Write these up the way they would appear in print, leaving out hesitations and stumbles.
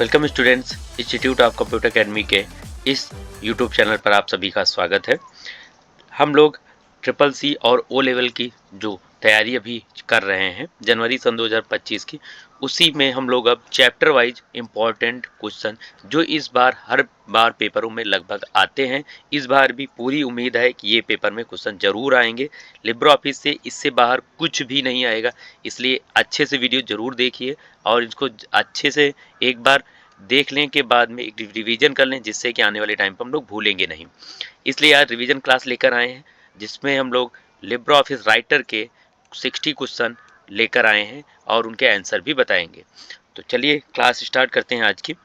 Welcome students, institute of computer academy के इस YouTube channel पर आप सभी का स्वागत है। हम लोग ट्रिपल सी और ओ लेवल की जो तैयारी अभी कर रहे हैं जनवरी सन 2025 की, उसी में हम लोग अब चैप्टर वाइज इम्पॉर्टेंट क्वेश्चन जो इस बार हर बार पेपरों में लगभग आते हैं, इस बार भी पूरी उम्मीद है कि ये पेपर में क्वेश्चन जरूर आएंगे। लिब्रो ऑफिस से इससे बाहर कुछ भी नहीं आएगा, इसलिए अच्छे से वीडियो जरूर देखिए और इसको अच्छे से एक बार देखने के बाद में एक रिवीजन कर लें, जिससे कि आने वाले टाइम पर हम लोग भूलेंगे नहीं। इसलिए आज रिवीजन क्लास लेकर आए हैं, जिसमें हम लोग लिब्रो ऑफिस राइटर के 60 क्वेश्चन लेकर आए हैं और उनके आंसर भी बताएंगे। तो चलिए क्लास स्टार्ट करते हैं आज की।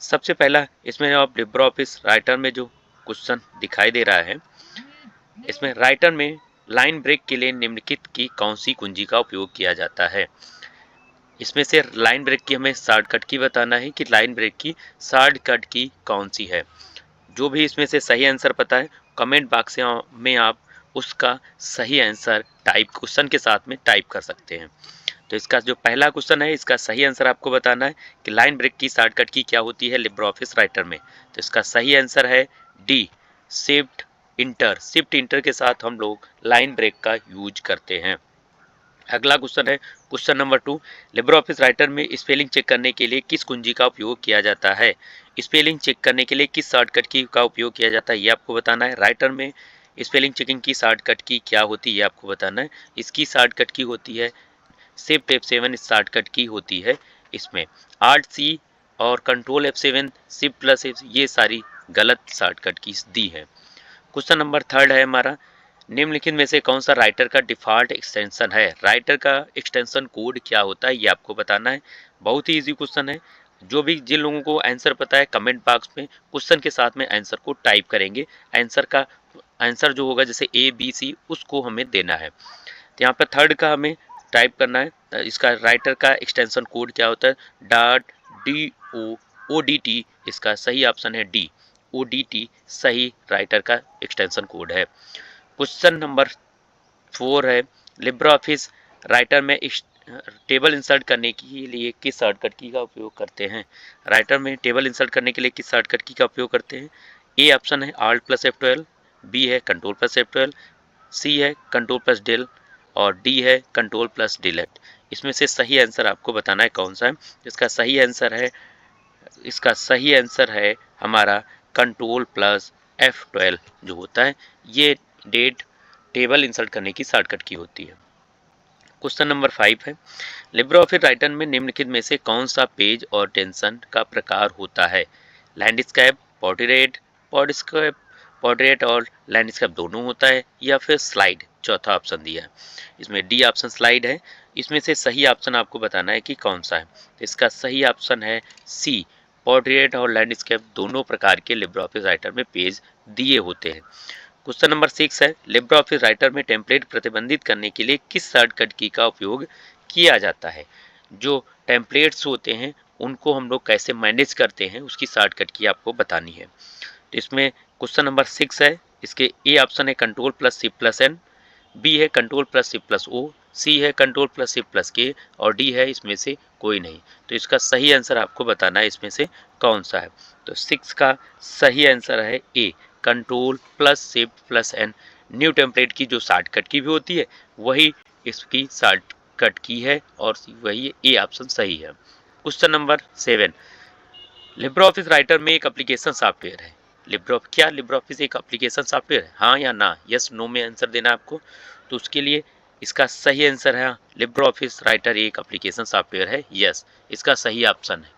सबसे पहला इसमें आप लिब्रो ऑफिस राइटर में जो क्वेश्चन दिखाई दे रहा है, इसमें राइटर में लाइन ब्रेक के लिए निम्नलिखित की कौन सी कुंजी का उपयोग किया जाता है। इसमें से लाइन ब्रेक की हमें शॉर्टकट की बताना है कि लाइन ब्रेक की शॉर्टकट की कौन सी है। जो भी इसमें से सही आंसर पता है, कमेंट बॉक्स में आप उसका सही आंसर टाइप क्वेश्चन के साथ में टाइप कर सकते हैं। तो इसका जो पहला क्वेश्चन है, इसका सही आंसर आपको बताना है कि लाइन ब्रेक की शॉर्टकट की क्या होती है लिब्रो ऑफिस राइटर में। तो इसका सही आंसर है D, shift inter. Shift inter के साथ हम लोग लाइन ब्रेक का यूज करते हैं। अगला क्वेश्चन है question number 2, Libre office Writer में स्पेलिंग चेक करने के लिए किस कुंजी का उपयोग किया जाता है। स्पेलिंग चेक करने के लिए किस शॉर्टकट की का उपयोग किया जाता है, ये आपको बताना है। राइटर में स्पेलिंग चेकिंग की शॉर्टकट की क्या होती है, ये आपको बताना है। इसकी शॉर्टकट की होती है शिफ्ट F7, इस शॉर्टकट की होती है। इसमें आर्ट सी और कंट्रोल F7, शिफ्ट प्लस ये सारी गलत शॉर्टकट की दी है। क्वेश्चन नंबर 3 है हमारा, निम्नलिखित में से कौन सा राइटर का डिफ़ॉल्ट एक्सटेंशन है। राइटर का एक्सटेंशन कोड क्या होता है, ये आपको बताना है। बहुत ही इजी क्वेश्चन है। जो भी जिन लोगों को आंसर पता है, कमेंट बॉक्स में क्वेश्चन के साथ में आंसर को टाइप करेंगे। आंसर जो होगा जैसे ABC, उसको हमें देना है। तो यहाँ पर 3 का हमें टाइप करना है। इसका राइटर का एक्सटेंशन कोड क्या होता है, .DOODT। इसका सही ऑप्शन है डी, ODT सही राइटर का एक्सटेंशन कोड है। क्वेश्चन नंबर 4 है, लिब्रो ऑफिस राइटर में टेबल इंसर्ट करने के लिए किस शॉर्टकट की का उपयोग करते हैं। राइटर में टेबल इंसर्ट करने के लिए किस शॉर्टकट की का उपयोग करते हैं। ए ऑप्शन है Alt प्लस F12, बी है कंट्रोल प्लस F12, सी है कंट्रोल प्लस डेल और डी है कंट्रोल प्लस डिलीट। इसमें से सही आंसर आपको बताना है कौन सा है। इसका सही आंसर है हमारा कंट्रोल प्लस F12 जो होता है, ये डेट टेबल इंसर्ट करने की शॉर्टकट की होती है। क्वेश्चन नंबर 5 है, लिब्रो ऑफिस राइटर में निम्नलिखित में से कौन सा पेज और टेंशन का प्रकार होता है। लैंडस्केप, पोर्ट्रेट और लैंडस्केप दोनों होता है, या फिर स्लाइड, चौथा ऑप्शन दिया है। इसमें डी ऑप्शन स्लाइड है। इसमें से सही ऑप्शन आपको बताना है कि कौन सा है। तो इसका सही ऑप्शन है सी, पोर्ट्रेट और लैंडस्केप दोनों प्रकार के लिब्रो ऑफिस राइटर में पेज दिए होते हैं। क्वेश्चन नंबर 6 है, लिब्रो ऑफिस राइटर में टेम्पलेट प्रतिबंधित करने के लिए किस शॉर्टकट की का उपयोग किया जाता है। जो टेम्पलेट्स होते हैं उनको हम लोग कैसे मैनेज करते हैं, उसकी शॉर्टकट की आपको बतानी है। तो इसमें क्वेश्चन नंबर 6 है, इसके ए ऑप्शन है control plus shift plus N, B है control plus shift plus O, C है कंट्रोल प्लस शिफ्ट प्लस के और डी है इसमें से कोई नहीं। तो इसका सही आंसर आपको बताना है इसमें से कौन सा है। तो 6 का सही आंसर है A, control plus shift plus N. New template की जो शॉर्टकट की भी होती है, वही इसकी शॉर्टकट की है और वही ए ऑप्शन सही है। Question number 7, Libre office Writer में एक एप्लीकेशन सॉफ्टवेयर है। क्या लिब्रो ऑफिस एक एप्लीकेशन सॉफ्टवेयर है, हाँ या ना, यस नो में आंसर देना है आपको। तो उसके लिए इसका सही आंसर है लिब्रो ऑफिस राइटर एक एप्लीकेशन सॉफ्टवेयर है, यस, इसका सही ऑप्शन है।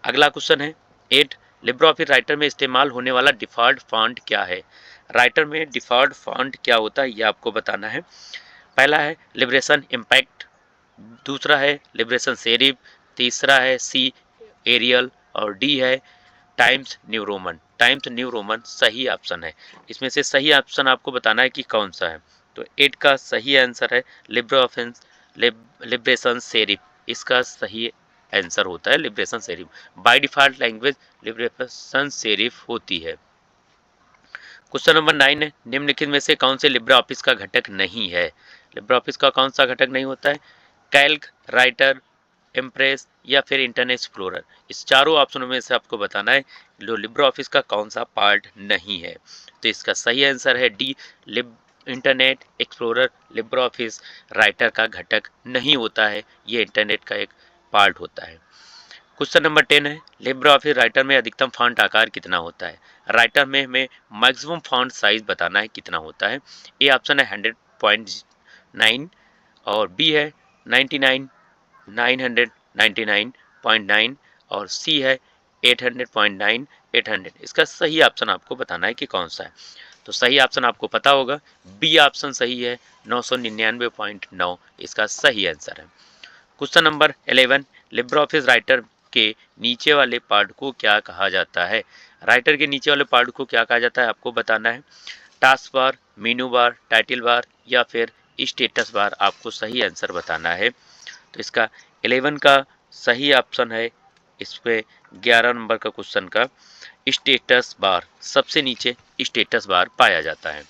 अगला क्वेश्चन है 8, लिब्रो ऑफिस राइटर में इस्तेमाल होने वाला डिफ़ॉल्ट फॉन्ट क्या है। राइटर में डिफ़ॉल्ट फॉन्ट क्या होता है, ये आपको बताना है। पहला है लिबरेशन इम्पैक्ट, दूसरा है लिबरेशन सेरिफ, तीसरा है सी एरियल और डी है times New Roman. Times New Roman सही ऑप्शन है। इसमें से सही ऑप्शन आपको बताना है कि कौन सा है। तो 8 का सही आंसर है लिबरेशन सेरिफ। इसका सही आंसर होता है liberation serif. By default language liberation serif होती है। क्वेश्चन नंबर 9 है, निम्नलिखित में से कौन से लिब्रे ऑफिस का घटक नहीं है। लिब्रे ऑफिस का कौन सा घटक नहीं होता है। कैल्क, राइटर, इम्प्रेस या फिर इंटरनेट एक्सप्लोरर। इस चारों ऑप्शनों में से आपको बताना है जो लिब्रे ऑफिस का कौन सा पार्ट नहीं है। तो इसका सही आंसर है D, internet explorer Libre Office writer का घटक नहीं होता है, ये इंटरनेट का एक पार्ट होता है। क्वेश्चन नंबर 10 है, लिब्रे ऑफिस राइटर में अधिकतम फॉन्ट आकार कितना होता है? राइटर में हमें मैक्सिमम फॉन्ट साइज बताना है कितना होता है। ए ऑप्शन है 100.9 और बी है 99, 999.9 और सी है 800.9, 800। इसका सही ऑप्शन आपको बताना है कि कौन सा है। तो सही ऑप्शन आपको पता होगा, बी ऑप्शन सही है, 999.9 इसका सही आंसर है। Question number 11, Libre Office writer के नीचे वाले पार्ट को क्या कहा जाता है? राइटर के नीचे वाले पार्ट को क्या कहा जाता है आपको बताना है। टास्क बार, मेनू बार, टाइटल बार या फिर स्टेटस बार, आपको सही आंसर बताना है। तो इसका 11 का सही ऑप्शन है, इस पे 11 नंबर का क्वेश्चन का स्टेटस बार, सबसे नीचे स्टेटस बार पाया जाता है।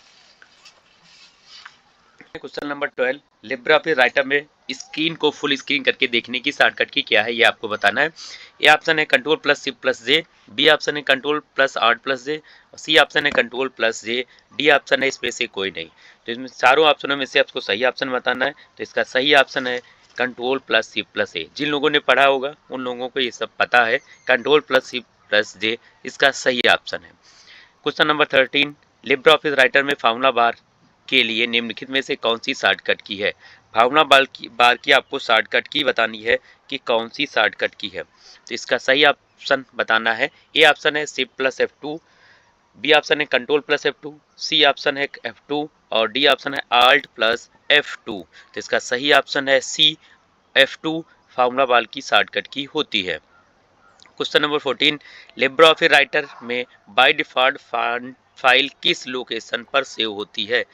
Question number 12, Libre Office Writer में स्क्रीन को फुल स्क्रीन करके देखने की शॉर्टकट की क्या है, ये आपको बताना है। ए ऑप्शन है कंट्रोल प्लस शिफ्ट प्लस जे, बी ऑप्शन है कंट्रोल प्लस आर्ट प्लस जे, सी ऑप्शन है कंट्रोल प्लस जे, डी ऑप्शन है इसमें से कोई नहीं। तो इसमें चारों ऑप्शनों में से आपको सही ऑप्शन बताना है। तो इसका सही ऑप्शन है कंट्रोल प्लस शिफ्ट प्लस ए। जिन लोगों ने पढ़ा होगा उन लोगों को ये सब पता है, कंट्रोल प्लस शिफ्ट प्लस जे इसका सही ऑप्शन है। Question number 13, Libre Office Writer में फार्मूला बार के लिए निम्नलिखित में से कौन सी शॉर्टकट की है? फार्मूला बार की आपको शॉर्टकट की बतानी है कि कौन सी शॉर्टकट की है। तो इसका सही ऑप्शन बताना है। ए ऑप्शन है shift plus F2, B option है control plus F2, C option है F2 और डी ऑप्शन है आल्ट प्लस F2। तो इसका सही ऑप्शन है सी, F2 फार्मूला बार की शॉर्टकट की होती है। Question number 14, Libre Office Writer में बाय डिफॉल्ट फाइल किस लोकेशन पर सेव होती है?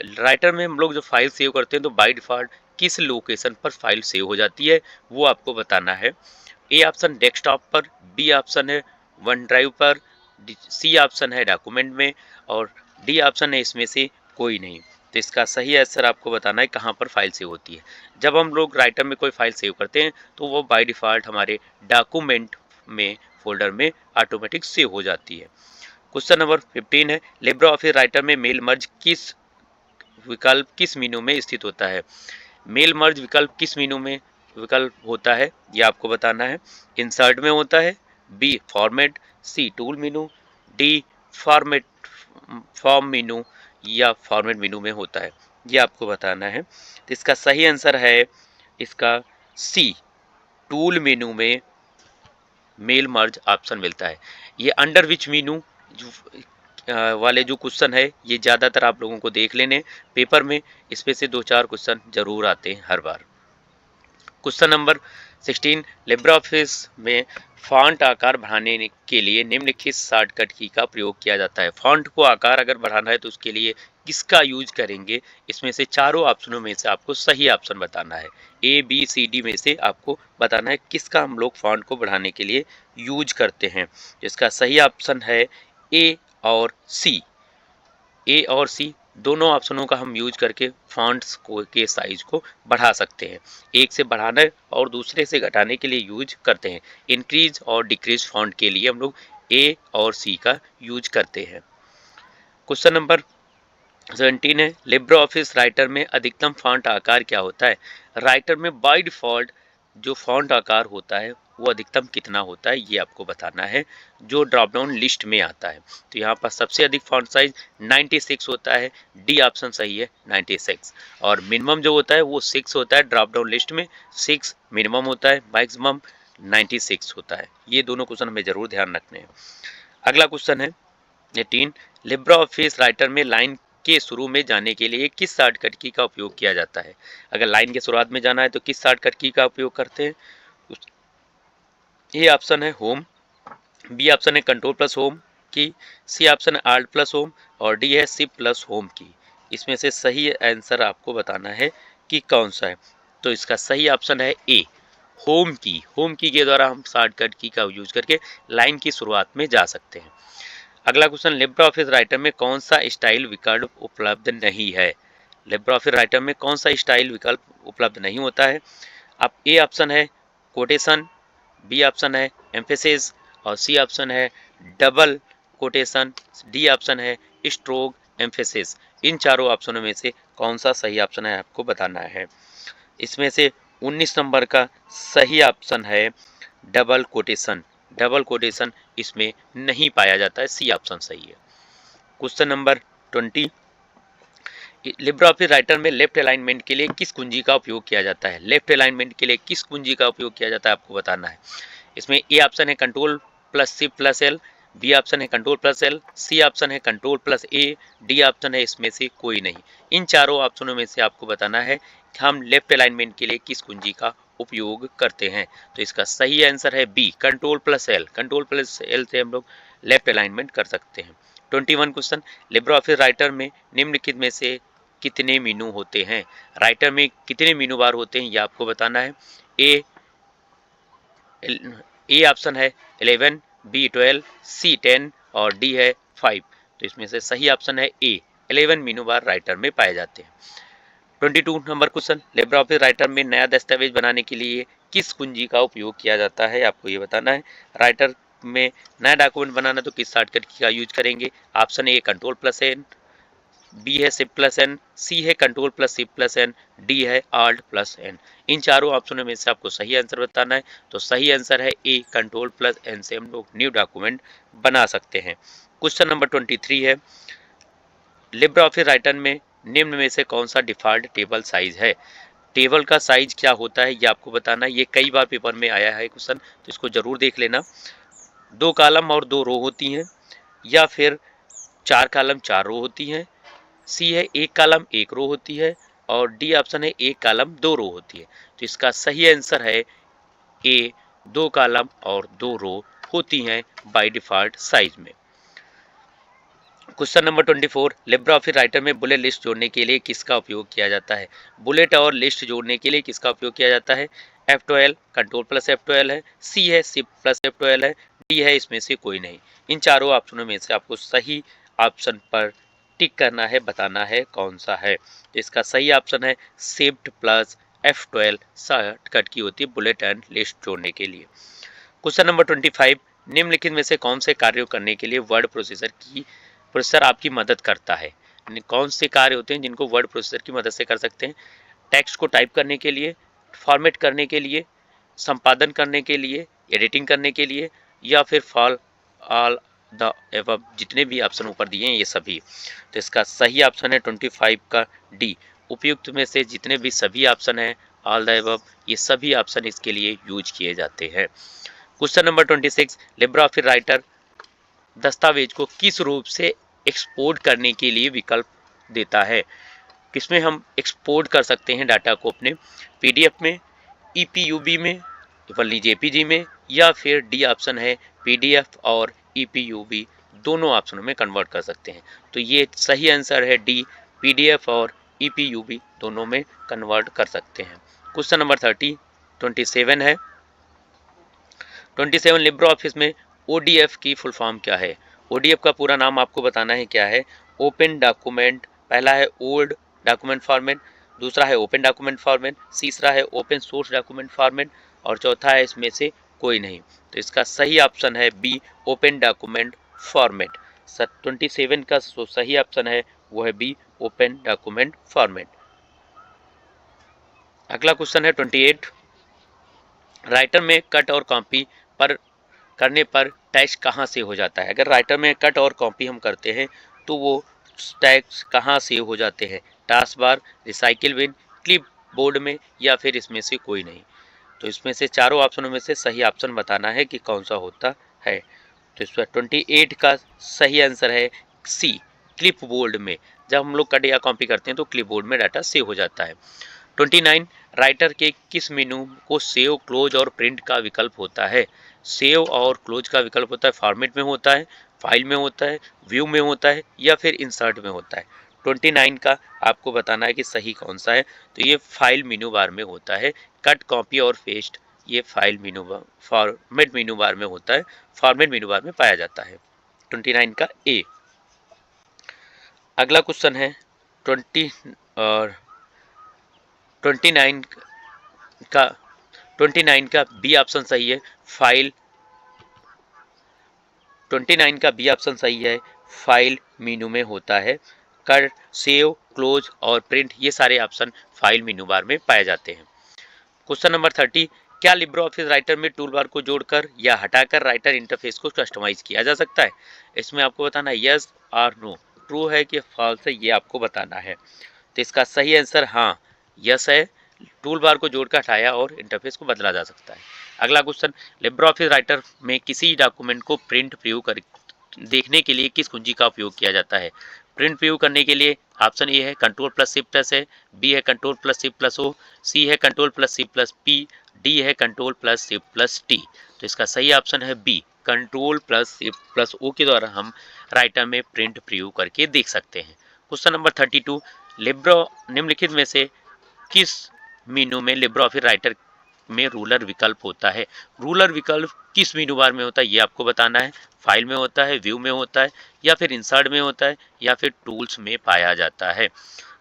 राइटर में हम लोग जो फाइल सेव करते हैं तो बाय डिफॉल्ट किस लोकेशन पर फाइल सेव हो जाती है, वो आपको बताना है। ए ऑप्शन डेस्कटॉप पर, बी ऑप्शन है वन ड्राइव पर, सी ऑप्शन है डॉक्यूमेंट में और डी ऑप्शन है इसमें से कोई नहीं। तो इसका सही आंसर आपको बताना है कहाँ पर फाइल सेव होती है। जब हम लोग राइटर में कोई फाइल सेव करते हैं तो वो बाय डिफॉल्ट हमारे डॉक्यूमेंट में फोल्डर में ऑटोमेटिक सेव हो जाती है। क्वेश्चन नंबर 15 है, लिब्रे ऑफिस राइटर में मेल मर्ज किस विकल्प किस मेनू में स्थित होता है? मेल मर्ज विकल्प किस मेनू में विकल्प होता है, यह आपको बताना है। इंसर्ट में होता है, B format, C tool menu, D format form menu या फॉर्मेट मेनू में होता है, ये आपको बताना है। तो इसका सही आंसर है इसका सी, टूल मेनू में मेल मर्ज ऑप्शन मिलता है। ये अंडर विच मेनू वाले जो क्वेश्चन है ये ज़्यादातर आप लोगों को देख लेने पेपर में, इसमें से 2-4 क्वेश्चन जरूर आते हैं हर बार। क्वेश्चन नंबर 16, लिब्रे ऑफिस में फॉन्ट आकार बढ़ाने के लिए निम्नलिखित शॉर्टकट की का प्रयोग किया जाता है। फॉन्ट को आकार अगर बढ़ाना है तो उसके लिए किसका यूज करेंगे? इसमें से चारों ऑप्शनों में से आपको सही ऑप्शन बताना है। ए बी सी डी में से आपको बताना है किसका हम लोग फॉन्ट को बढ़ाने के लिए यूज करते हैं। इसका सही ऑप्शन है ए और सी। ए और सी दोनों ऑप्शनों का हम यूज करके फॉन्ट्स को के साइज को बढ़ा सकते हैं। एक से बढ़ाने और दूसरे से घटाने के लिए यूज करते हैं। इंक्रीज और डिक्रीज फॉन्ट के लिए हम लोग ए और सी का यूज करते हैं। क्वेश्चन नंबर 17 है, लिब्रे ऑफिस राइटर में अधिकतम फॉन्ट आकार क्या होता है? राइटर में बाय डिफॉल्ट जो फॉन्ट आकार होता है वो अधिकतम कितना होता है, ये आपको बताना है जो ड्रॉप डाउन लिस्ट में आता है। तो यहाँ पर सबसे अधिक फॉन्ट साइज 96 होता है, डी ऑप्शन सही है 96। और मिनिमम जो होता है वो 6 होता है, ड्रॉप डाउन लिस्ट में 6 मिनिमम होता है, मैक्सिमम 96 होता है। ये दोनों क्वेश्चन हमें जरूर ध्यान रखने हैं। अगला क्वेश्चन है 18, लिब्रे ऑफिस राइटर में लाइन के शुरू में जाने के लिए किस शॉर्टकट की का उपयोग किया जाता है? अगर लाइन के शुरुआत में जाना है तो किस शॉर्टकट की का उपयोग करते हैं? ए ऑप्शन है होम, बी ऑप्शन है कंट्रोल प्लस होम की, सी ऑप्शन है आल्ट प्लस होम और डी है शिफ्ट प्लस होम की। इसमें से सही आंसर आपको बताना है कि कौन सा है। तो इसका सही ऑप्शन है ए, होम की। होम की के द्वारा हम शॉर्टकट की का यूज करके लाइन की शुरुआत में जा सकते हैं। अगला क्वेश्चन, लिब्रे ऑफिस राइटर में कौन सा स्टाइल विकल्प उपलब्ध नहीं है? लिब्रे ऑफिस राइटर में कौन सा स्टाइल विकल्प उपलब्ध नहीं होता है? आप ए ऑप्शन है कोटेशन, बी ऑप्शन है एम्फेसिस और सी ऑप्शन है डबल कोटेशन, डी ऑप्शन है स्ट्रोक एम्फेसिस। इन चारों ऑप्शनों में से कौन सा सही ऑप्शन है आपको बताना है। इसमें से 19 नंबर का सही ऑप्शन है डबल कोटेशन। डबल कोटेशन इसमें नहीं पाया जाता है, सी ऑप्शन सही है। Question number 20, Libre Office Writer में लेफ्ट अलाइनमेंट के लिए किस कुंजी का उपयोग किया जाता है। लेफ्ट अलाइनमेंट के लिए किस कुंजी का उपयोग किया जाता है आपको बताना है। इसमें ए ऑप्शन है control plus shift plus L, B option है control plus L, C option है control plus A, D option है इसमें से कोई नहीं। इन चारों ऑप्शनों में से आपको बताना है कि हम लेफ्ट अलाइनमेंट के लिए किस कुंजी का उपयोग करते हैं। तो इसका सही आंसर है B control plus L. Control plus L से हम लोग लेफ्ट अलाइनमेंट कर सकते हैं। 21 क्वेश्चन, लिब्रे ऑफिस राइटर में निम्नलिखित में से कितने मीनू होते हैं। राइटर में कितने मीनू बार होते हैं ये आपको बताना है। ए ऑप्शन है 11, बी 12, सी 10 और डी है 5। तो इसमें से सही ऑप्शन है ए 11 मीनू बार राइटर में पाए जाते हैं। 22 number question, Libre Office Writer में नया दस्तावेज बनाने के लिए किस कुंजी का उपयोग किया जाता है आपको ये बताना है। राइटर में नया डॉक्यूमेंट बनाना तो किस शॉर्टकट का यूज करेंगे। Option A control plus N, B है शिफ्ट प्लस एन, सी है control plus shift plus N, D है आल्ट प्लस एन। इन चारों ऑप्शनों में से आपको सही आंसर बताना है। तो सही आंसर है ए कंट्रोल प्लस एन से हम लोग न्यू डॉक्यूमेंट बना सकते हैं। क्वेश्चन नंबर 23 है, लिब्रे ऑफिस राइटर में निम्न में से कौन सा डिफॉल्ट टेबल साइज है। टेबल का साइज क्या होता है ये आपको बताना है। ये कई बार पेपर में आया है क्वेश्चन, तो इसको जरूर देख लेना। 2 कॉलम और 2 रो होती हैं, या फिर 4 कॉलम 4 रो होती हैं, सी है 1 कॉलम 1 रो होती है और डी ऑप्शन है 1 कॉलम 2 रो होती है। तो इसका सही आंसर है ए 2 कॉलम और 2 रो होती हैं बाय डिफॉल्ट साइज में। Question number 24, Libre Office Writer में बुलेट लिस्ट जोड़ने के लिए किसका उपयोग किया जाता है। बुलेट और लिस्ट जोड़ने के लिए किसका उपयोग किया जाता है। F12 कंट्रोल प्लस F12 है, सी है शिफ्ट प्लस F12 है, डी है इसमें से कोई नहीं। इन चारों ऑप्शनों में से आपको सही ऑप्शन पर टिक करना है, बताना है कौन सा है। तो इसका सही ऑप्शन है शिफ्ट प्लस F12 शॉर्टकट की होती है बुलेट एंड लिस्ट जोड़ने के लिए। क्वेश्चन नंबर 25, निम्नलिखित में से कौन से कार्यों करने के लिए वर्ड प्रोसेसर आपकी मदद करता है। कौन से कार्य होते हैं जिनको वर्ड प्रोसेसर की मदद से कर सकते हैं। टेक्स्ट को टाइप करने के लिए, फॉर्मेट करने के लिए, संपादन करने के लिए, एडिटिंग करने के लिए, या फिर फॉल ऑल द एबव। जितने भी ऑप्शन ऊपर दिए हैं ये सभी। तो इसका सही ऑप्शन है 25 का डी। उपयुक्त में से जितने भी सभी ऑप्शन हैं ऑल द एबव, ये सभी ऑप्शन इसके लिए यूज किए जाते हैं। Question number 26, Libre Office writer दस्तावेज को किस रूप से एक्सपोर्ट करने के लिए विकल्प देता है। किसमें हम एक्सपोर्ट कर सकते हैं डाटा को, अपने पीडीएफ में, ईपीयूबी में, जेपीजी में, या फिर डी ऑप्शन है पीडीएफ और ईपीयूबी दोनों ऑप्शनों में कन्वर्ट कर सकते हैं। तो ये सही आंसर है डी पीडीएफ और ईपीयूबी दोनों में कन्वर्ट कर सकते हैं। क्वेश्चन नंबर 27 है। 27, लिब्रे ऑफिस में ओडीएफ की फुल फॉर्म क्या है। ओडीएफ का पूरा नाम आपको बताना है क्या है। ओपन डॉक्यूमेंट, पहला है ओल्ड डॉक्यूमेंट फॉर्मेट, दूसरा है ओपन डॉक्यूमेंट फॉर्मेट, तीसरा है ओपन सोर्स डॉक्यूमेंट फॉर्मेट और चौथा है इसमें से कोई नहीं। तो इसका सही ऑप्शन है बी ओपन डॉक्यूमेंट फॉर्मेट। 27 का जो सही ऑप्शन है वो है बी ओपन डॉक्यूमेंट फॉर्मेट। अगला क्वेश्चन है 28, राइटर में कट और कॉपी पर करने पर टैक्स कहाँ से हो जाता है। अगर राइटर में कट और कॉपी हम करते हैं तो वो टैक्स कहाँ से हो जाते हैं। Task bar, recycle bin, clipboard में, या फिर इसमें से कोई नहीं। तो इसमें से चारों ऑप्शनों में से सही ऑप्शन बताना है कि कौन सा होता है। तो इसमें 28 का सही आंसर है सी क्लिप बोर्ड में। जब हम लोग कट या कॉपी करते हैं तो क्लिप बोर्ड में डाटा सेव हो जाता है। 29, राइटर के किस मेनू को सेव, क्लोज और प्रिंट का विकल्प होता है। सेव और क्लोज का विकल्प होता है, फॉर्मेट में होता है, फाइल में होता है, व्यू में होता है, या फिर इंसर्ट में होता है। 29 का आपको बताना है कि सही कौन सा है। तो ये फाइल मेनू बार में होता है। कट, कॉपी और पेस्ट ये फाइल मेनू बार, फॉर्मेट मेनू बार में होता है, फॉर्मेट मेनू बार में पाया जाता है। 29 का ए। अगला क्वेश्चन है 29 का 29 का बी ऑप्शन सही है, फाइल 29 का बी ऑप्शन सही है, फाइल मेनू में होता है। कर, सेव, क्लोज और प्रिंट ये सारे ऑप्शन फाइल मेनू बार में पाए जाते हैं। क्वेश्चन नंबर 30, क्या लिब्रे ऑफिस राइटर में टूल बार को जोड़कर या हटाकर राइटर इंटरफेस को कस्टमाइज किया जा सकता है? इसमें आपको बताना है यस और नो, ट्रू है कि फॉल्स है, ये आपको बताना है। तो इसका सही आंसर हाँ यस है, टूल बार को जोड़कर हटाया और इंटरफेस को बदला जा सकता है। अगला क्वेश्चन, लिब्रे ऑफिस राइटर में किसी डॉक्यूमेंट को प्रिंट प्रीव्यू कर देखने के लिए किस कुंजी का उपयोग किया जाता है? प्रिंट प्रीव्यू करने के लिए ऑप्शन ए है कंट्रोल प्लस शिफ्ट प्लस है, बी है control plus shift plus O, C है control plus shift plus P, D है control plus shift plus T. तो इसका सही ऑप्शन है B, control plus shift plus O के द्वारा हम राइटर में प्रिंट प्रीव्यू करके देख सकते हैं। क्वेश्चन नंबर 32, लिब्रे निम्नलिखित में से किस मेनू में लिब्रे ऑफिस राइटर में रूलर विकल्प होता है? रूलर विकल्प किस मेनू बार में होता है ये आपको बताना है। फाइल में होता है, व्यू में होता है, या फिर इंसर्ट में होता है, या फिर टूल्स में पाया जाता है?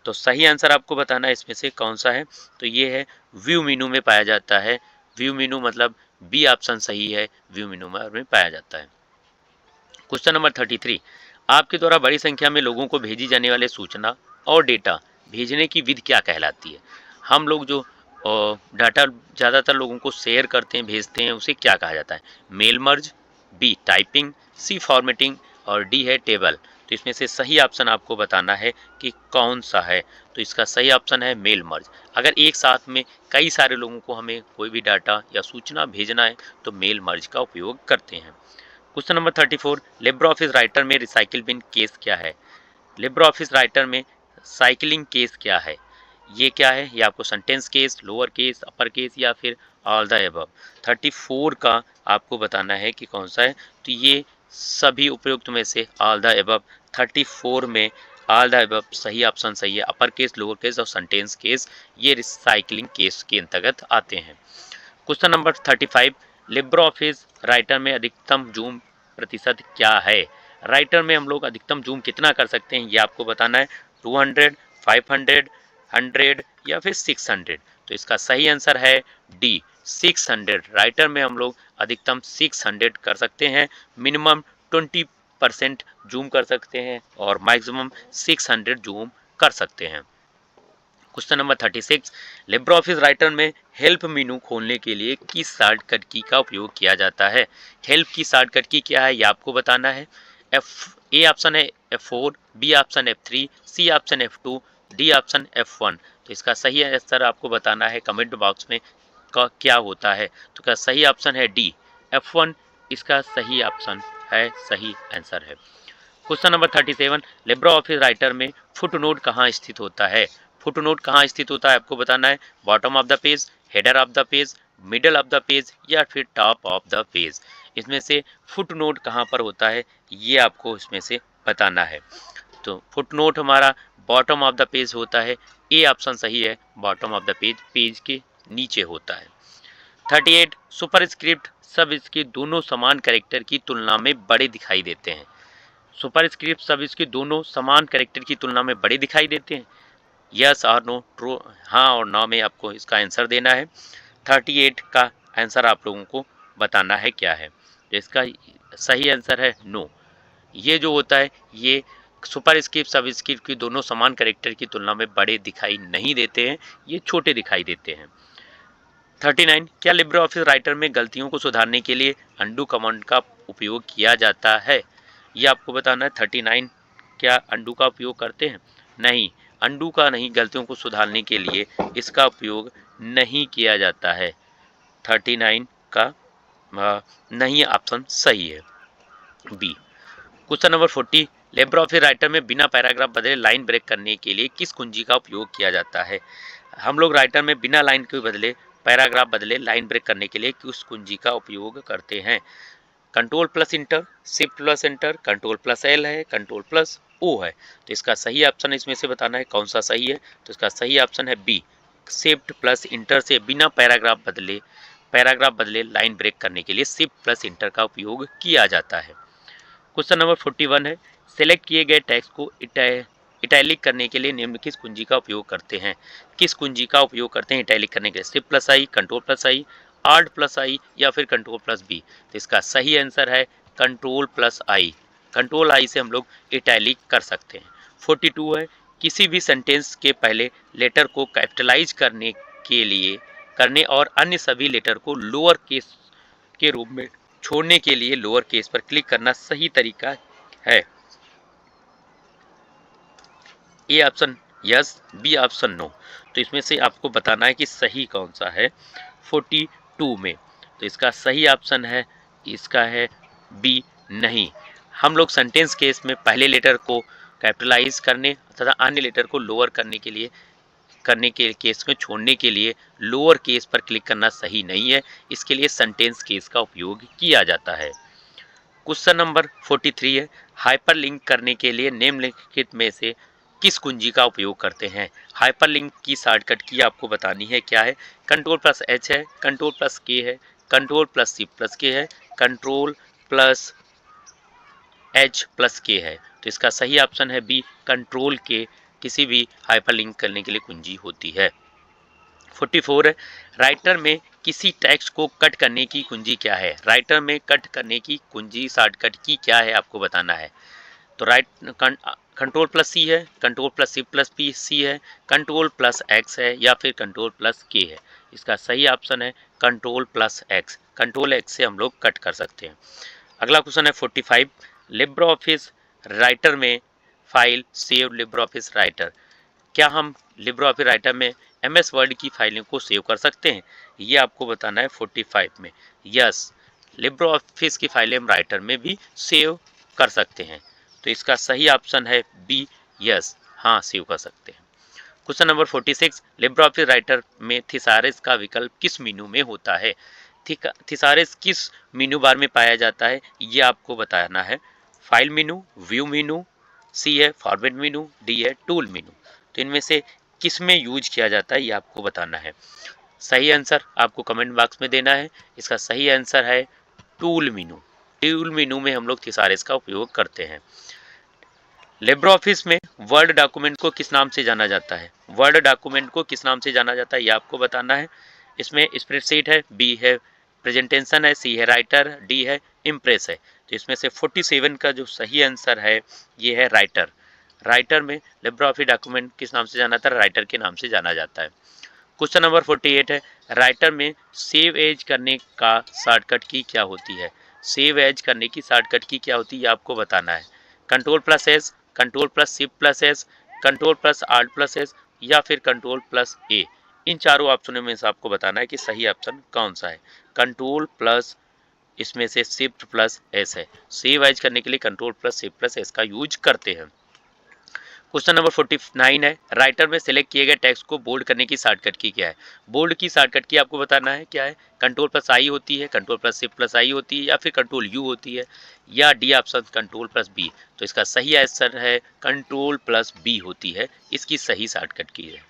तो सही आंसर आपको बताना है इसमें से कौन सा है। तो ये है व्यू मेनू में पाया जाता है। व्यू मेनू मतलब बी ऑप्शन सही है, व्यू मेनू बार में पाया जाता है। क्वेश्चन नंबर 33, आपके द्वारा बड़ी संख्या में लोगों को भेजी जाने वाले सूचना और डेटा भेजने की विधि क्या कहलाती है? हम लोग जो डाटा ज़्यादातर लोगों को शेयर करते हैं, भेजते हैं, उसे क्या कहा जाता है? मेल मर्ज, बी टाइपिंग, सी फॉर्मेटिंग और डी है टेबल। तो इसमें से सही ऑप्शन आपको बताना है कि कौन सा है। तो इसका सही ऑप्शन है मेल मर्ज। अगर एक साथ में कई सारे लोगों को हमें कोई भी डाटा या सूचना भेजना है तो मेल मर्ज का उपयोग करते हैं। Question number 34, Libre Office Writer में रिसाइकिल बिन केस क्या है? लिब्रे ऑफिस राइटर में साइकिलिंग केस क्या है? ये क्या है? ये आपको sentence case, lower case, upper case या फिर ऑल द एबव। 34 का आपको बताना है कि कौन सा है। तो ये सभी उपयुक्त में से ऑल द एबव, 34 में ऑल द एबव सही ऑप्शन सही है। अपर केस, लोअर केस और सेंटेंस केस ये रिसाइकिलिंग केस के अंतर्गत आते हैं। Question number 35, Libre Office Writer में अधिकतम जूम प्रतिशत क्या है? राइटर में हम लोग अधिकतम जूम कितना कर सकते हैं ये आपको बताना है। 200, 500, 100 या फिर 600। तो इसका सही आंसर है डी 600। राइटर में हम लोग अधिकतम 600 कर सकते हैं, मिनिमम 20% जूम कर सकते हैं और मैक्सिमम 600 जूम कर सकते हैं। Question number 36, Libre Office Writer में हेल्प मेनू खोलने के लिए किस शॉर्टकट की का उपयोग किया जाता है? हेल्प की शॉर्टकट की क्या है ये आपको बताना है। ए ऑप्शन है F4, B option F3, C option F2, D option F1। तो इसका सही आंसर आपको बताना है कमेंट बॉक्स में का क्या होता है। तो क्या सही ऑप्शन है डी F1, इसका सही ऑप्शन है, सही आंसर है। Question number 37, Libre Office Writer में फुटनोट कहाँ स्थित होता है? फुटनोट कहाँ स्थित होता है आपको बताना है। Bottom of the page, header of the page, middle of the page या फिर टॉप ऑफ द पेज? इसमें से फुटनोट कहाँ पर होता है ये आपको इसमें से बताना है। तो फुटनोट हमारा बॉटम ऑफ द पेज होता है। ए ऑप्शन सही है, bottom of the page, page के नीचे होता है। 38, सुपरस्क्रिप्ट सब इसके दोनों समान कैरेक्टर की तुलना में बड़े दिखाई देते हैं। सुपरस्क्रिप्ट सब इसके दोनों समान कैरेक्टर की तुलना में बड़े दिखाई देते हैं। यस और नो, ट्रू, हाँ और ना में आपको इसका आंसर देना है। 38 का आंसर आप लोगों को बताना है क्या है। तो इसका सही आंसर है नो। ये जो होता है ये सुपरस्क्रिप्ट सब स्क्रिप्ट की दोनों समान कैरेक्टर की तुलना में बड़े दिखाई नहीं देते हैं, ये छोटे दिखाई देते हैं। 39, क्या लिब्रे ऑफिस राइटर में गलतियों को सुधारने के लिए अंडू कमांड का उपयोग किया जाता है? ये आपको बताना है। 39, क्या अंडू का उपयोग करते हैं? नहीं, अंडू का नहीं, गलतियों को सुधारने के लिए इसका उपयोग नहीं किया जाता है। 39 का नहीं ऑप्शन सही है, B. Question number 40, Libre Office Writer में बिना पैराग्राफ बदले लाइन ब्रेक करने के लिए किस कुंजी का उपयोग किया जाता है? हम लोग राइटर में बिना लाइन के बदले पैराग्राफ बदले लाइन ब्रेक करने के लिए किस कुंजी का उपयोग करते हैं? Control plus inter, shift plus inter, control plus L है, कंट्रोल प्लस ओ है। तो इसका सही ऑप्शन इसमें से बताना है कौन सा सही है। तो इसका सही ऑप्शन है बी, शिफ्ट प्लस इंटर से बिना पैराग्राफ बदले लाइन ब्रेक करने के लिए शिफ्ट प्लस इंटर का उपयोग किया जाता है। क्वेश्चन नंबर 41 है, सेलेक्ट किए गए टेक्स्ट को इटैलिक करने के लिए निम्न किस कुंजी का उपयोग करते हैं? किस कुंजी का उपयोग करते हैं इटैलिक करने के लिए? शिफ्ट प्लस आई, कंट्रोल प्लस आई, आल्ट प्लस आई या फिर कंट्रोल प्लस बी। तो इसका सही आंसर है control plus I. Control I से हम लोग इटैलिक कर सकते हैं। 42 है, किसी भी सेंटेंस के पहले लेटर को कैपिटलाइज करने और अन्य सभी लेटर को लोअर केस के रूप में छोड़ने के लिए लोअर केस पर क्लिक करना सही तरीका है। A option yes, B option no. तो इसमें से आपको बताना है कि सही कौन सा है 42 में। तो इसका सही ऑप्शन है, इसका है बी नहीं। हम लोग सेंटेंस केस में पहले लेटर को कैपिटलाइज करने तथा अन्य लेटर को लोअर करने के केस में छोड़ने के लिए लोअर केस पर क्लिक करना सही नहीं है। इसके लिए सेंटेंस केस का उपयोग किया जाता है। क्वेश्चन नंबर 43 है, हाइपरलिंक करने के लिए निम्नलिखित में से किस कुंजी का उपयोग करते हैं। हाइपरलिंक की शॉर्टकट की आपको बतानी है क्या है। कंट्रोल प्लस एच है, कंट्रोल प्लस के है, कंट्रोल प्लस सी प्लस के है, कंट्रोल प्लस एच प्लस के है। तो इसका सही ऑप्शन है बी, कंट्रोल के किसी भी हाइपरलिंक करने के लिए कुंजी होती है। 44 है, राइटर में किसी टेक्स्ट को कट करने की कुंजी क्या है। राइटर में कट करने की कुंजी शॉर्टकट की क्या है आपको बताना है। तो कंट्रोल प्लस सी है, control plus C plus P C है, कंट्रोल प्लस एक्स है या फिर कंट्रोल प्लस के है। इसका सही ऑप्शन है control plus x. Control x से हम लोग कट कर सकते हैं। अगला क्वेश्चन है 45, लिब्रे ऑफिस राइटर में file save Libre Office writer. क्या हम लिब्रे ऑफिस राइटर में एमएस वर्ड की फाइलों को सेव कर सकते हैं, ये आपको बताना है 45 में। यस, लिब्रे ऑफिस की फाइलें हम राइटर में भी सेव कर सकते हैं। तो इसका सही ऑप्शन है बी, यस, हाँ सेव कर सकते हैं। Question number 46, Libre Office Writer में थिसारस का विकल्प किस मेनू में होता है। थिसारस किस मेनू बार में पाया जाता है, ये आपको बताना है। फाइल मेनू, व्यू मेनू, सी है फॉर्मेट मेनू, डी है टूल मेनू। तो इनमें से किस में यूज किया जाता है ये आपको बताना है। सही आंसर आपको कमेंट बॉक्स में देना है। इसका सही आंसर है टूल मेनू। टूल मेनू में हम लोग थिसारस का उपयोग करते हैं। लिब्रे ऑफिस में वर्ड डॉक्यूमेंट को किस नाम से जाना जाता है। वर्ड डॉक्यूमेंट को किस नाम से जाना जाता है ये आपको बताना है। इसमें स्प्रेडशीट है, बी है प्रेजेंटेशन है, सी है राइटर, डी है इम्प्रेस है। तो इसमें से 47 का जो सही आंसर है ये है राइटर। राइटर में लिब्रे ऑफिस डॉक्यूमेंट किस नाम से जाना जाता है, राइटर के नाम से जाना जाता है। क्वेश्चन नंबर 48 है, राइटर में सेव एज करने का शॉर्टकट की क्या होती है। सेव एज करने की शॉर्टकट की क्या होती है आपको बताना है। Control plus S, control plus shift plus S, control plus alt plus S या फिर कंट्रोल प्लस ए। इन चारों ऑप्शनों में से आपको बताना है कि सही ऑप्शन कौन सा है। कंट्रोल प्लस इसमें से शिफ्ट प्लस एस है। सेव एज करने के लिए control plus shift plus S का यूज करते हैं। क्वेश्चन नंबर 49 है, राइटर में सिलेक्ट किए गए टेक्स्ट को बोल्ड करने की शॉर्टकट की क्या है। बोल्ड की शॉर्टकट की आपको बताना है क्या है। कंट्रोल प्लस आई होती है, control plus shift plus I होती है या फिर कंट्रोल यू होती है, या D option control plus B. तो इसका सही आंसर है कंट्रोल प्लस बी होती है, इसकी सही शॉर्टकट की है।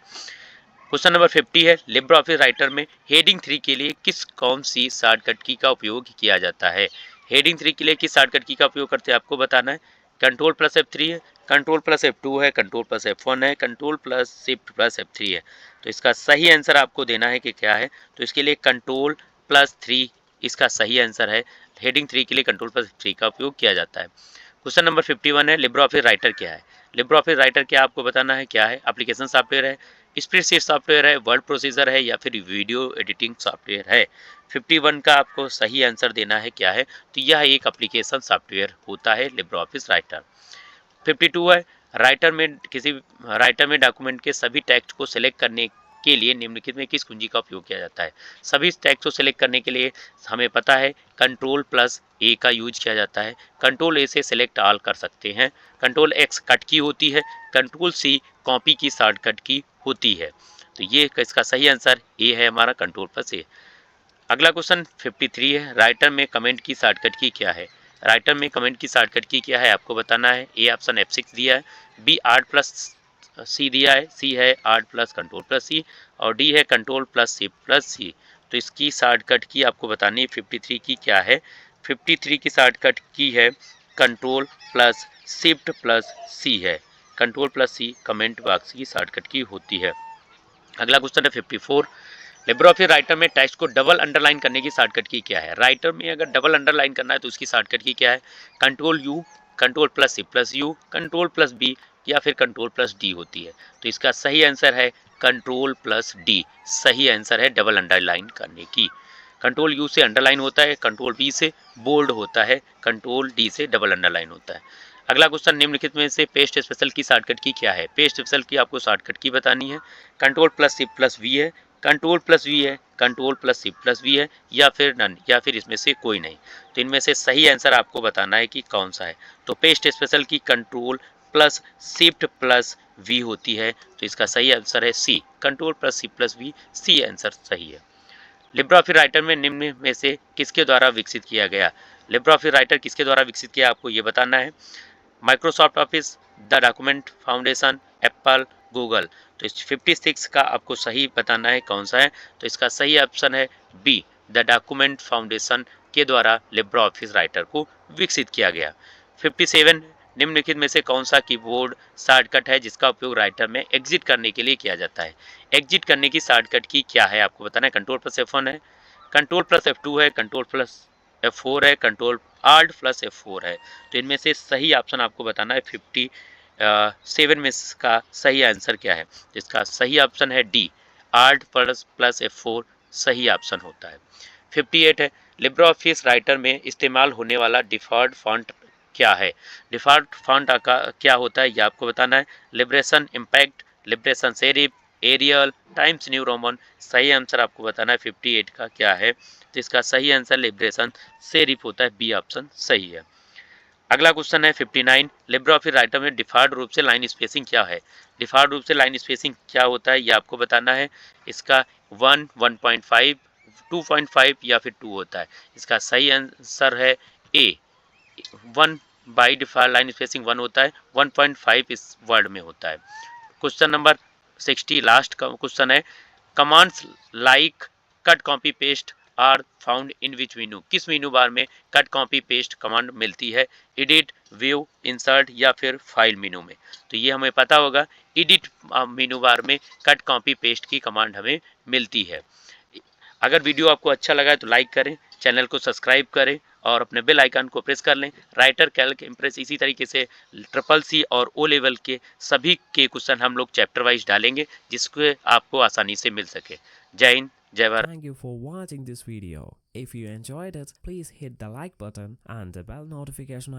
क्वेश्चन नंबर 50 है, लिब्रे ऑफिस राइटर में हेडिंग 3 के लिए कौन सी शॉर्टकट की का उपयोग किया जाता है। हेडिंग 3 के लिए किस शॉर्टकट की का उपयोग करते हैं आपको बताना है। कंट्रोल प्लस F3 है, कंट्रोल प्लस F2 है, कंट्रोल प्लस F1 है, control plus shift plus F3 है। तो इसका सही आंसर आपको देना है कि क्या है। तो इसके लिए कंट्रोल प्लस 3 इसका सही आंसर है। हेडिंग 3 के लिए कंट्रोल प्लस 3 का उपयोग किया जाता है। क्वेश्चन नंबर 51 है, लिब्रे ऑफिस राइटर क्या है। लिब्रे ऑफिस राइटर क्या आपको बताना है क्या है। एप्लीकेशन सॉफ्टवेयर है, स्प्रेडशीट सॉफ्टवेयर है, वर्ड प्रोसीजर है या फिर वीडियो एडिटिंग सॉफ्टवेयर है। 51 का आपको सही आंसर देना है क्या है। तो यह एक एप्लीकेशन सॉफ्टवेयर होता है लिब्रे ऑफिस राइटर। 52 है, राइटर में डॉक्यूमेंट के सभी टेक्स्ट को सिलेक्ट करने के लिए निम्नलिखित में किस कुंजी का उपयोग किया जाता है। सभी टेक्स्ट को सिलेक्ट करने के लिए हमें पता है कंट्रोल प्लस ए का यूज किया जाता है। कंट्रोल ए से सिलेक्ट ऑल कर सकते हैं, कंट्रोल एक्स कट की होती है, कंट्रोल सी कॉपी की शॉर्टकट की होती है। तो ये इसका सही आंसर ए है हमारा, कंट्रोल प्लस ए। अगला क्वेश्चन 53 है, राइटर में कमेंट की शॉर्टकट की क्या है। राइटर में कमेंट की शॉर्टकट की क्या है आपको बताना है। ए ऑप्शन F6 दिया है, बी आर्ट प्लस सी दिया है, सी है आर्ट प्लस कंट्रोल प्लस सी और डी है कंट्रोल प्लस शिफ्ट प्लस सी। तो इसकी शॉर्टकट की आपको बतानी है 53 की क्या है। 53 की शॉर्टकट की है control plus shift plus C है। कंट्रोल प्लस सी कमेंट बॉक्स की शॉर्टकट की होती है। अगला क्वेश्चन है 54, लिब्रे ऑफिस राइटर में टेक्स्ट को डबल अंडरलाइन करने की शॉर्टकट की क्या है? राइटर में अगर डबल अंडरलाइन करना है तो उसकी शॉर्टकट की क्या है? Control U, control plus C plus U, control plus B या फिर कंट्रोल प्लस डी होती है। तो इसका सही आंसर है कंट्रोल प्लस डी, सही आंसर है डबल अंडरलाइन करने की। कंट्रोल यू से अंडरलाइन होता है, कंट्रोल बी से बोल्ड होता है, कंट्रोल डी से डबल अंडरलाइन होता है। अगला क्वेश्चन, निम्नलिखित में से पेस्ट स्पेशल की शॉर्टकट की क्या है? पेस्ट स्पेशल की आपको शॉर्टकट की बतानी है। Control plus C plus V है, कंट्रोल प्लस वी है, control plus C plus V है या फिर नन, या फिर इसमें से कोई नहीं। तो इनमें से सही आंसर आपको बताना है कि कौन सा है। तो पेस्ट स्पेशल की control plus shift plus V होती है, तो इसका सही आंसर है C, control plus C plus V, C answer सही है। लिब्रे ऑफिस राइटर में निम्न में से किसके द्वारा विकसित किया गया? लिब्रे ऑफिस राइटर किसके द्वारा विकसित किया आपको ये बताना है। Microsoft office, the document foundation, Apple, Google. तो इस 56 का आपको सही बताना है कौन सा है। तो इसका सही ऑप्शन है बी, द डॉक्यूमेंट फाउंडेशन के द्वारा लिब्रे ऑफिस राइटर को विकसित किया गया। 57, निम्नलिखित में से कौन सा कीबोर्ड शॉर्टकट है जिसका उपयोग राइटर में एग्जिट करने के लिए किया जाता है? एग्जिट करने की शॉर्टकट की क्या है आपको बताना है। कंट्रोल प्लस F1 है, कंट्रोल प्लस F2 है, कंट्रोल प्लस F4 है, कंट्रोल आल्ट प्लस F4 है। तो इनमें से सही ऑप्शन आपको बताना है 57 में इसका सही आंसर क्या है। इसका सही ऑप्शन है डी, आल्ट प्लस F4 सही ऑप्शन होता है। 58 है, लिब्रे ऑफिस राइटर में इस्तेमाल होने वाला डिफ़ॉल्ट फॉन्ट क्या है? डिफ़ॉल्ट फॉन्ट का क्या होता है ये आपको बताना है। Liberation Impact, Liberation Serif, Arial, Times New Roman. सही आंसर आपको बताना है 58 का क्या है। तो इसका सही आंसर लिबरेशन सेरिफ होता है, बी ऑप्शन सही है। अगला क्वेश्चन है 59, लिब्रे ऑफिस राइटर में डिफ़ॉल्ट रूप से लाइन स्पेसिंग क्या है? डिफ़ॉल्ट रूप से लाइन स्पेसिंग क्या होता है ये आपको बताना है। इसका 1, 1.5, 2.5 या फिर 2 होता है। इसका सही आंसर है A, 1 by default line spacing 1 होता है, 1.5 इस वर्ड में होता है। क्वेश्चन नंबर 60 लास्ट का क्वेश्चन है, commands like cut copy paste are found in which menu? किस मेनू बार में कट कॉपी पेस्ट कमांड मिलती है? एडिट, व्यू, इंसर्ट या फिर फाइल मेनू में? तो ये हमें पता होगा, एडिट मेनू बार में कट कॉपी पेस्ट की कमांड हमें मिलती है। अगर वीडियो आपको अच्छा लगा है तो लाइक करें, चैनल को सब्सक्राइब करें और अपने बेल आइकन को प्रेस कर लें। राइटर, कैल्क, इम्प्रेस इसी तरीके से ट्रिपल सी और ओ लेवल के सभी के क्वेश्चन हम लोग चैप्टर वाइज डालेंगे जिसके आपको आसानी से मिल सके। जय हिंद, जय Bharat. Thank you for watching this video. If you enjoyed it, please hit the like button and the bell notification icon.